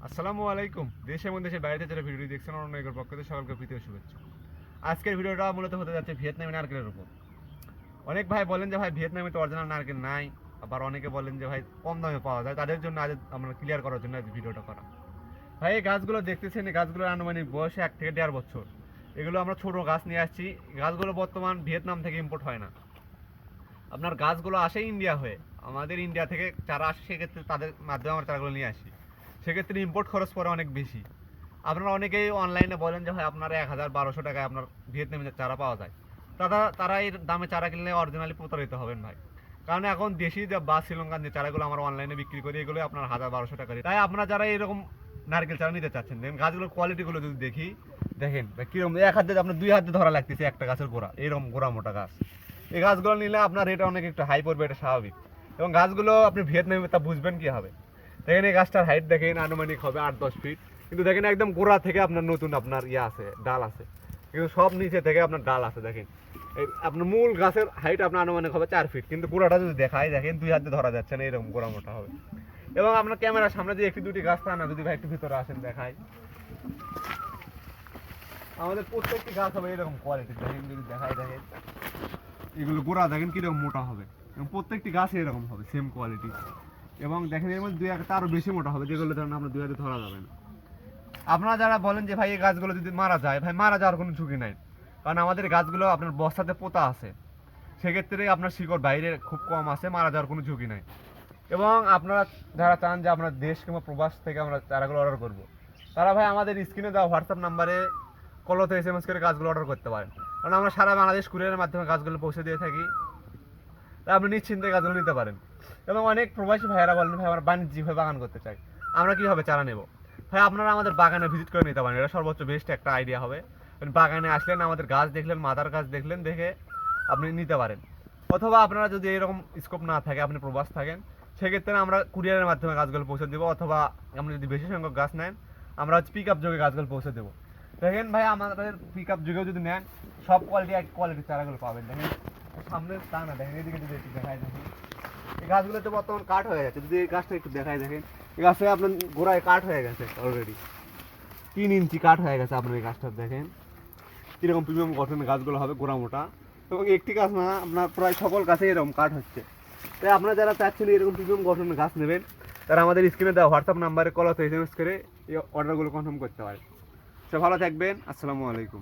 আসসালামু আলাইকুম। দেশে এবং দেশের বাইরে যারা ভিডিওটি দেখছেন অনেকের পক্ষ থেকে সকলকে প্রীতি ও শুভেচ্ছা। আজকের ভিডিওটা মূলত হতে যাচ্ছে ভিয়েতনামি নারকেলের উপর। অনেক ভাই বলেন যে ভাই ভিয়েতনামে তো অরিজিনাল নারকেল নাই, আবার অনেকে বলেন যে ভাই কম দামে পাওয়া যায়। তাদের জন্য আজ আমরা ক্লিয়ার করার জন্য আজ ভিডিওটা করা। ভাই এই গাছগুলো দেখতেছেন, এই গাছগুলোর আনুমানিক বয়স 1 থেকে 1.5 বছর। এগুলো আমরা ছোট গাছ নিয়ে আসছি। গাছগুলো বর্তমান ভিয়েতনাম থেকে ইম্পোর্ট হয় না, আপনার গাছগুলো আসে ইন্ডিয়া হয়ে। আমাদের ইন্ডিয়া থেকে চারা আসে, সেক্ষেত্রে তাদের মাধ্যমে আমরা চারাগুলো নিয়ে আসি। সেক্ষেত্রে ইম্পোর্ট খরচ পড়ে অনেক বেশি। আপনারা অনেকেই অনলাইনে বলেন যে ভাই আপনার 1000-1200 টাকায় আপনার ভিয়েতনামি চারা পাওয়া যায়। তারা এই দামে চারা কিনলে অরিজিনালি প্রতারিত হবেন ভাই। কারণ এখন দেশি বা শ্রীলঙ্কান যে চারাগুলো আমরা অনলাইনে বিক্রি করি, এগুলো আপনার 1000-1200 টাকা। তাই আপনারা যারা এরকম নারকেল চারা নিতে চাচ্ছেন, দেখেন গাছগুলোর কোয়ালিটিগুলো যদি দেখি, দেখেন কিরকম এক হাতে আপনার 2 হাতে ধরা লাগতেছে একটা গাছের গোড়া, এরকম গোড়া মোটা গাছ। এই গাছগুলো নিলে আপনার রেট অনেক একটু হাই পড়বে, এটা স্বাভাবিক। এবং গাছগুলো আপনি ভিয়েতনামে তা বুঝবেন কি হবে। দেখেন এই গাছটার হাইট দেখেন আনুমানিক হবে 8-10 ফিট, কিন্তু দেখেন একদম গোড়া থেকে আপনার নতুন আপনার আছে, ডাল আছে, কিন্তু সব নিচে থেকে আপনার ডাল আছে। দেখেন এই আপনার মূল গাছের হাইট আপনার আনুমানিক হবে 4 ফিট, কিন্তু গোড়াটা যদি দেখায় দেখেন 2 হাতে ধরা যাচ্ছে না, এরকম গোড়া মোটা হবে। এবং আপনার ক্যামেরার সামনে যে একটি দুটি গাছ থাকে না, যদি ভাই একটু ভিতরে আসেন দেখায়, আমাদের প্রত্যেকটি গাছ হবে এরকম কোয়ালিটি। দেখেন যদি দেখায় দেখেন এগুলো গোড়া দেখেন কিরকম মোটা হবে, এবং প্রত্যেকটি গাছ এরকম হবে সেম কোয়ালিটি। এবং দেখেন এর মধ্যে 2-1টা আরো বেশি মোটা হবে, যেগুলো ধরেন আপনার 2 হাতে ধরা যাবে না। আপনারা যারা বলেন যে ভাই এই গাছগুলো যদি মারা যায়, ভাই মারা যাওয়ার কোনো ঝুঁকি নাই, কারণ আমাদের গাছগুলো আপনার বস্তাতে পোতা আছে। সেক্ষেত্রে আপনার শিকড় বাইরে খুব কম আছে, মারা যাওয়ার কোনো ঝুঁকি নাই। এবং আপনারা যারা চান যে আপনার দেশ কিংবা প্রবাস থেকে আমরা চারাগুলো অর্ডার করব, তারা ভাই আমাদের স্ক্রিনে দেওয়া হোয়াটসঅ্যাপ নাম্বারে কলতে SMS করে গাছগুলো অর্ডার করতে পারেন। কারণ আমরা সারা বাংলাদেশ কুরিয়ারের মাধ্যমে গাছগুলো পৌঁছে দিয়ে থাকি, তাই আপনি নিশ্চিন্তে গাছগুলো নিতে পারেন। এবং অনেক প্রবাসী ভাইয়েরা বলেন ভাই আমরা বাণিজ্যিকভাবে বাগান করতে চাই, আমরা কীভাবে চারা নেব। ভাই আপনারা আমাদের বাগানে ভিজিট করে নিতে পারেন, এটা সর্বোচ্চ বেস্ট একটা আইডিয়া হবে। বাগানে আসলেন, আমাদের গাছ দেখলেন, মাদার গাছ দেখলেন, দেখে আপনি নিতে পারেন। অথবা আপনারা যদি এরকম স্কোপ না থাকে, আপনি প্রবাস থাকেন, সেক্ষেত্রে আমরা কুরিয়ারের মাধ্যমে গাছগুলো পৌঁছে দেবো। অথবা আপনি যদি বেশি সংখ্যক গাছ নেন, আমরা পিক আপ যোগে গাছগুলো পৌঁছে দেবো। দেখেন ভাই আমাদের পিক আপ যুগেও যদি নেন, সব কোয়ালিটি এক কোয়ালিটির চারাগুলো পাবেন। দেখেন সামনের তা না, দেখেন এদিকে যদি একটু দেখায় দেখেন, এই গাছগুলোতে বর্তমান কাঠ হয়ে গেছে। যদি এই গাছটা একটু দেখায় দেখেন, এই গাছে আপনার গোড়ায় কাঠ হয়ে গেছে অলরেডি, 3 ইঞ্চি কাঠ হয়ে গেছে আপনার এই গাছটা। দেখেন কীরকম প্রিমিয়াম গঠনের গাছগুলো হবে, গোড়া মোটা। এবং একটি গাছ না, আপনার প্রায় সকল গাছে এরকম কাঠ হচ্ছে। তাই আপনারা যারা চাচ্ছেন এরকম প্রিমিয়াম গঠনের গাছ নেবেন, তারা আমাদের স্ক্রিনে দেওয়া হোয়াটসঅ্যাপ নাম্বারে কল অথবা SMS করে এই অর্ডারগুলো কনফার্ম করতে পারে। সে ভালো থাকবেন, আসসালামু আলাইকুম।